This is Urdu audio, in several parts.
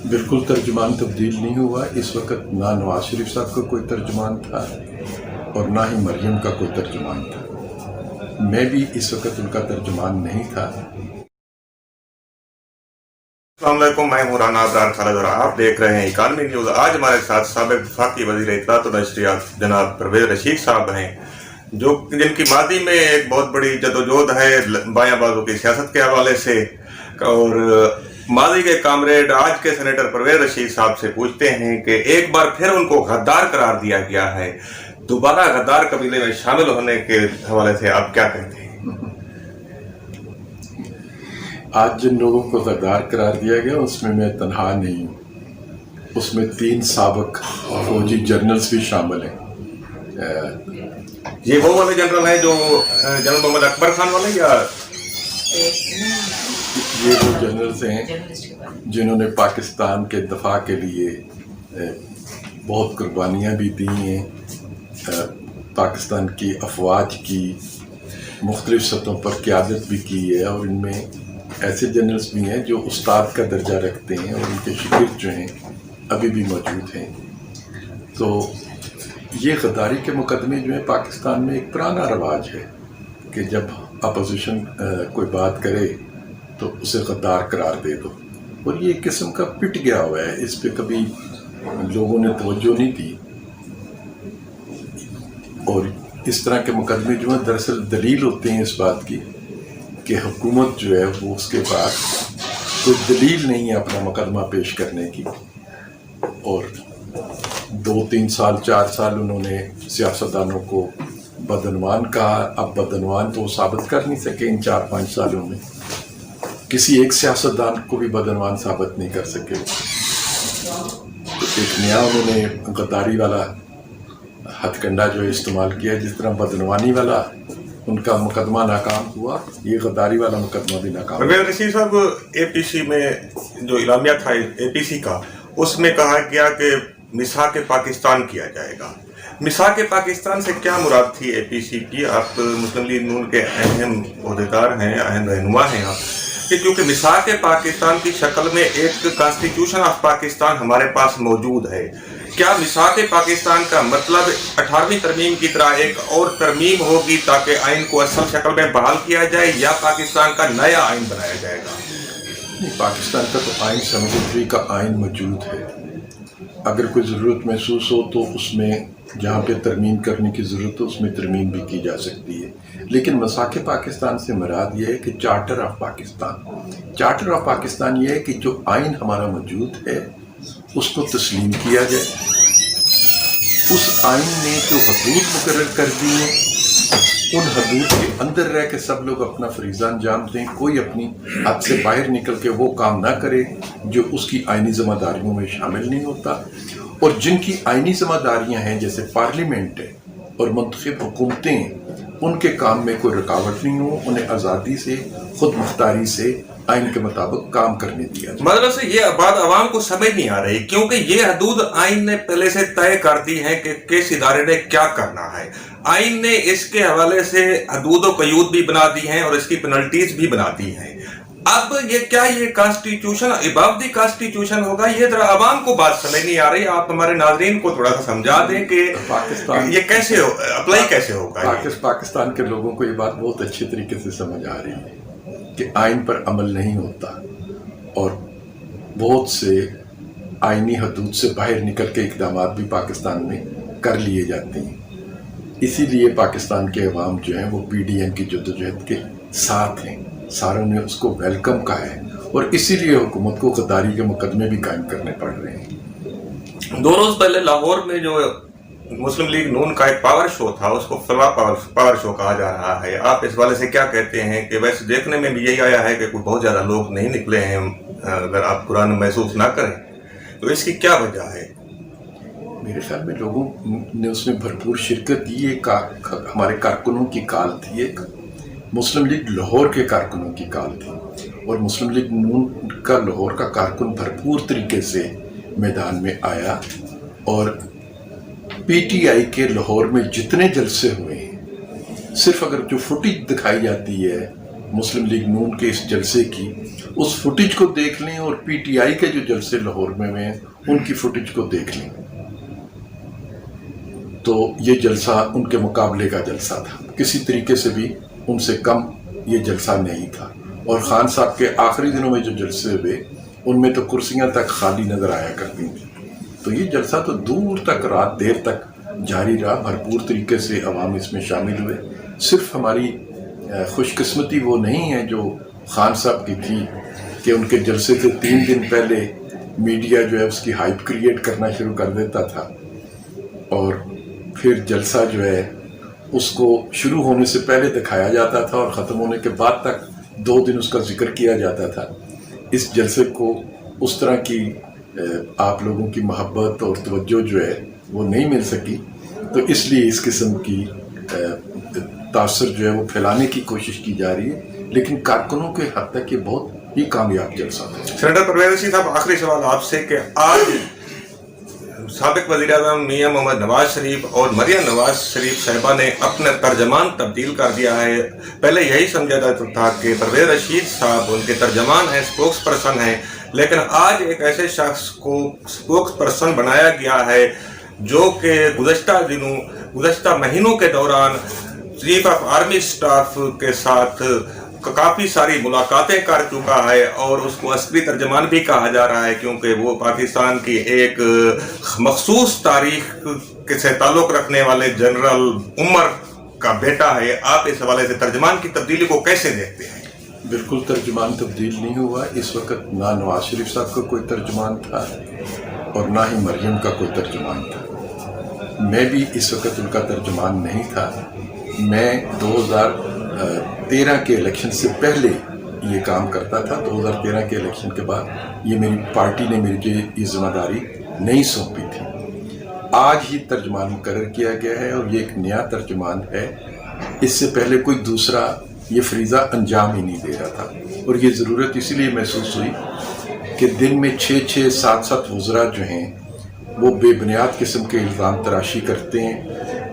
بالکل ترجمان تبدیل نہیں ہوا. اس وقت نہ نواز شریف صاحب کا کوئی ترجمان تھا اور نہ ہی مریم کا کوئی ترجمان تھا. میں بھی اس وقت ان کا ترجمان نہیں تھا. السلام علیکم، میں ہوں رانا ابرار خالد اور آپ دیکھ رہے ہیں اکانومی نیوز. آج ہمارے ساتھ سابق وفاقی وزیر اطلاعات و نشریات جناب پرویز رشید صاحب ہیں، جن کی ماضی میں ایک بہت بڑی جدوجہد ہے بایاں بازو کی سیاست کے حوالے سے. اور ماضی کے کامریڈ آج کے سینیٹر پرویز رشید صاحب سے پوچھتے ہیں کہ ایک بار پھر ان کو غدار قرار دیا گیا ہے، دوبارہ غدار قبیلے میں شامل ہونے کے حوالے سے آپ کیا کہتے ہیں؟ آج جن لوگوں کو غدار قرار دیا گیا اس میں تنہا نہیں ہوں. اس میں 3 سابق فوجی جنرلز بھی شامل ہیں. یہ وہ والے جنرل ہیں جو جنرل محمد اکبر خان والے، یا یہ وہ جنرلز ہیں جنہوں نے پاکستان کے دفاع کے لیے بہت قربانیاں بھی دی ہیں، پاکستان کی افواج کی مختلف سطحوں پر قیادت بھی کی ہے. اور ان میں ایسے جنرلز بھی ہیں جو استاد کا درجہ رکھتے ہیں اور ان کے شاگرد جو ہیں ابھی بھی موجود ہیں. تو یہ غداری کے مقدمے جو ہیں پاکستان میں ایک پرانا رواج ہے کہ جب اپوزیشن کوئی بات کرے تو اسے غدار قرار دے دو. اور یہ ایک قسم کا پٹ گیا ہوا ہے، اس پہ کبھی لوگوں نے توجہ نہیں دی. اور اس طرح کے مقدمے جو ہیں دراصل دلیل ہوتے ہیں اس بات کی کہ حکومت جو ہے وہ اس کے پاس کوئی دلیل نہیں ہے اپنا مقدمہ پیش کرنے کی. اور 2-3 سال 4 سال انہوں نے سیاستدانوں کو بدعنوان کہا. اب بدعنوان تو وہ ثابت کر نہیں سکے ان 4-5 سالوں میں. کسی ایک سیاستدان کو بھی بدعنوان ثابت نہیں کر سکے. تو ایک نیا انہوں نے غداری والا ہتھ کنڈا جو استعمال کیا، جس طرح بدعنوانی والا ان کا مقدمہ ناکام ہوا، یہ غداری والا مقدمہ بھی ناکام ہوا. پرویز رشید صاحب، اے پی سی میں جو اعلامیہ تھا اے پی سی کا، اس میں کہا گیا کہ میثاق پاکستان کیا جائے گا. میثاق پاکستان سے کیا مراد تھی اے پی سی کی؟ آپ مسلم لیگ نون کے اہم عہدیدار ہیں، اہم رہنما ہیں آپ، کہ کیونکہ میثاق پاکستان کی شکل میں ایک کانسٹیٹیوشن آف پاکستان ہمارے پاس موجود ہے. کیا میثاق پاکستان کا مطلب 18ویں ترمیم کی طرح ایک اور ترمیم ہوگی تاکہ آئین کو اصل شکل میں بحال کیا جائے، یا پاکستان کا نیا آئین بنایا جائے گا؟ نہیں، پاکستان کا تو آئین 73 کا آئین موجود ہے. اگر کوئی ضرورت محسوس ہو تو اس میں جہاں پہ ترمیم کرنے کی ضرورت ہو اس میں ترمیم بھی کی جا سکتی ہے. لیکن میثاق پاکستان سے مراد یہ ہے کہ charter of Pakistan. Charter of Pakistan یہ ہے کہ جو آئین ہمارا موجود ہے اس کو تسلیم کیا جائے. اس آئین نے جو حدود مقرر کر دی ہیں ان حدود کے اندر رہ کے سب لوگ اپنا فریضہ انجام دیں. کوئی اپنی حد سے باہر نکل کے وہ کام نہ کرے جو اس کی آئینی ذمہ داریوں میں شامل نہیں ہوتا. اور جن کی آئینی ذمہ داریاں ہیں جیسے پارلیمنٹ ہے اور منتخب حکومتیں ہیں، ان کے کام میں کوئی رکاوٹ نہیں ہو، انہیں آزادی سے خود مختاری سے آئین کے مطابق کام کرنے دیا جائے. مطلب سے یہ بات عوام کو سمجھ نہیں آ رہی، کیونکہ یہ حدود آئین نے پہلے سے طے کر دی ہیں کہ کس ادارے نے کیا کرنا ہے. آئین نے اس کے حوالے سے حدود و قیود بھی بنا دی ہیں اور اس کی پینلٹیز بھی بنا دی ہیں. اب یہ کانسٹیٹیوشن ابو دی کانسٹیٹیوشن ہوگا؟ یہ ذرا عوام کو بات سمجھ نہیں آ رہی. آپ ہمارے ناظرین کو تھوڑا سا سمجھا دیں کہ یہ کیسے اپلائی کیسے ہوگا. پاکستان کے لوگوں کو یہ بات بہت اچھے طریقے سے سمجھ آ رہی ہے کہ آئین پر عمل نہیں ہوتا اور بہت سے آئینی حدود سے باہر نکل کے اقدامات بھی پاکستان میں کر لیے جاتے ہیں. اسی لیے پاکستان کے عوام جو ہیں وہ پی ڈی ایم کی جدوجہد کے ساتھ ہیں. ساروں نے اس کو ویلکم کہا ہے اور اسی لیے حکومت کو غداری کے مقدمے بھی قائم کرنے پڑ رہے ہیں. 2 روز پہلے لاہور میں جو مسلم لیگ نون کا ایک پاور شو تھا، اس کو فلاح پاور شو کہا جا رہا ہے. آپ اس والے سے کیا کہتے ہیں کہ ویسے دیکھنے میں بھی یہی آیا ہے کہ کوئی بہت زیادہ لوگ نہیں نکلے ہیں، اگر آپ قرآن محسوس نہ کریں تو اس کی کیا وجہ ہے؟ میرے خیال میں لوگوں نے اس میں بھرپور شرکت دی. ہمارے کارکنوں کی کال تھی، ایک مسلم لیگ لاہور کے کارکنوں کی کال تھی، اور مسلم لیگ نون کا لاہور کا کارکن بھرپور طریقے سے میدان میں آیا. اور پی ٹی آئی کے لاہور میں جتنے جلسے ہوئے ہیں، صرف اگر جو فوٹیج دکھائی جاتی ہے مسلم لیگ نون کے اس جلسے کی، اس فوٹیج کو دیکھ لیں اور پی ٹی آئی کے جو جلسے لاہور میں ہوئے ہیں ان کی فوٹیج کو دیکھ لیں، تو یہ جلسہ ان کے مقابلے کا جلسہ تھا، کسی طریقے سے بھی ان سے کم یہ جلسہ نہیں تھا۔ اور خان صاحب کے آخری دنوں میں جو جلسے ہوئے ان میں تو کرسیاں تک خالی نظر آیا کرتی تھیں، تو یہ جلسہ تو دور تک رات دیر تک جاری رہا، بھرپور طریقے سے عوام اس میں شامل ہوئے۔ صرف ہماری خوش قسمتی وہ نہیں ہے جو خان صاحب کی تھی کہ ان کے جلسے سے 3 دن پہلے میڈیا جو ہے اس کی ہائپ کریٹ کرنا شروع کر دیتا تھا، اور پھر جلسہ جو ہے اس کو شروع ہونے سے پہلے دکھایا جاتا تھا اور ختم ہونے کے بعد تک 2 دن اس کا ذکر کیا جاتا تھا۔ اس جلسے کو اس طرح کی آپ لوگوں کی محبت اور توجہ جو ہے وہ نہیں مل سکی، تو اس لیے اس قسم کی تاثر جو ہے وہ پھیلانے کی کوشش کی جا رہی ہے، لیکن کارکنوں کے حد تک یہ بہت ہی کامیاب جلسہ تھا۔ سینیٹر پرویز رشید صاحب، آخری سوال آپ سے کہ آج سابق وزیر اعظم میاں محمد نواز شریف اور مریم نواز شریف صاحبہ نے اپنا ترجمان تبدیل کر دیا ہے۔ پہلے یہی سمجھا جاتا تھا کہ پرویز رشید صاحب ان کے ترجمان ہیں، اسپوکس پرسن ہیں، لیکن آج ایک ایسے شخص کو اسپوکس پرسن بنایا گیا ہے جو کہ گزشتہ مہینوں کے دوران چیف آف آرمی اسٹاف کے ساتھ کافی ساری ملاقاتیں کر چکا ہے، اور اس کو عسکری ترجمان بھی کہا جا رہا ہے کیونکہ وہ پاکستان کی ایک مخصوص تاریخ سے تعلق رکھنے والے جنرل عمر کا بیٹا ہے۔ آپ اس حوالے سے ترجمان کی تبدیلی کو کیسے دیکھتے ہیں؟ بالکل ترجمان تبدیل نہیں ہوا، اس وقت نہ نواز شریف صاحب کا کوئی ترجمان تھا اور نہ ہی مریم کا کوئی ترجمان تھا۔ میں بھی اس وقت ان کا ترجمان نہیں تھا۔ میں 2013 کے الیکشن سے پہلے یہ کام کرتا تھا، 2013 کے الیکشن کے بعد یہ میری پارٹی نے مجھے یہ ذمہ داری نہیں سونپی تھی۔ آج ہی ترجمان مقرر کیا گیا ہے اور یہ ایک نیا ترجمان ہے، اس سے پہلے کوئی دوسرا یہ فریضہ انجام ہی نہیں دے رہا تھا، اور یہ ضرورت اسی لیے محسوس ہوئی کہ دن میں 6 7 وزراء جو ہیں وہ بے بنیاد قسم کے الزام تراشی کرتے ہیں،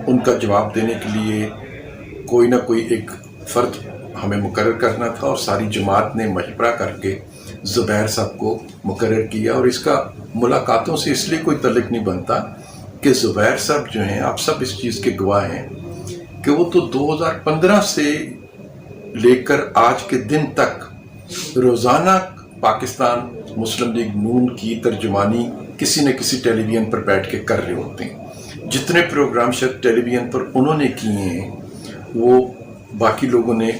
ان کا جواب دینے کے لیے کوئی نہ کوئی ایک فرد ہمیں مقرر کرنا تھا، اور ساری جماعت نے مشورہ کر کے زبیر صاحب کو مقرر کیا۔ اور اس کا ملاقاتوں سے اس لیے کوئی تعلق نہیں بنتا کہ زبیر صاحب جو ہیں، آپ سب اس چیز کے گواہ ہیں کہ وہ تو 2015 سے لے کر آج کے دن تک روزانہ پاکستان مسلم لیگ نون کی ترجمانی کسی نہ کسی ٹیلی ویژن پر بیٹھ کے کر رہے ہوتے ہیں۔ جتنے پروگرام شاید ٹیلی ویژن پر انہوں نے کیے ہیں وہ باقی لوگوں نے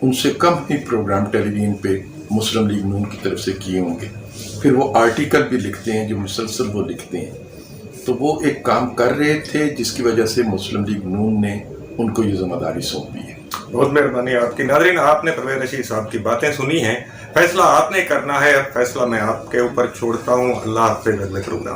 ان سے کم ہی پروگرام ٹیلی ویژن پہ مسلم لیگ نون کی طرف سے کیے ہوں گے۔ پھر وہ آرٹیکل بھی لکھتے ہیں جو مسلسل وہ لکھتے ہیں، تو وہ ایک کام کر رہے تھے جس کی وجہ سے مسلم لیگ نون نے ان کو یہ ذمہ داری سونپی ہے۔ بہت مہربانی آپ کی۔ ناظرین، آپ نے پرویز رشید صاحب کی باتیں سنی ہیں، فیصلہ آپ نے کرنا ہے، فیصلہ میں آپ کے اوپر چھوڑتا ہوں۔ اللہ حافظ، اگلے پروگرام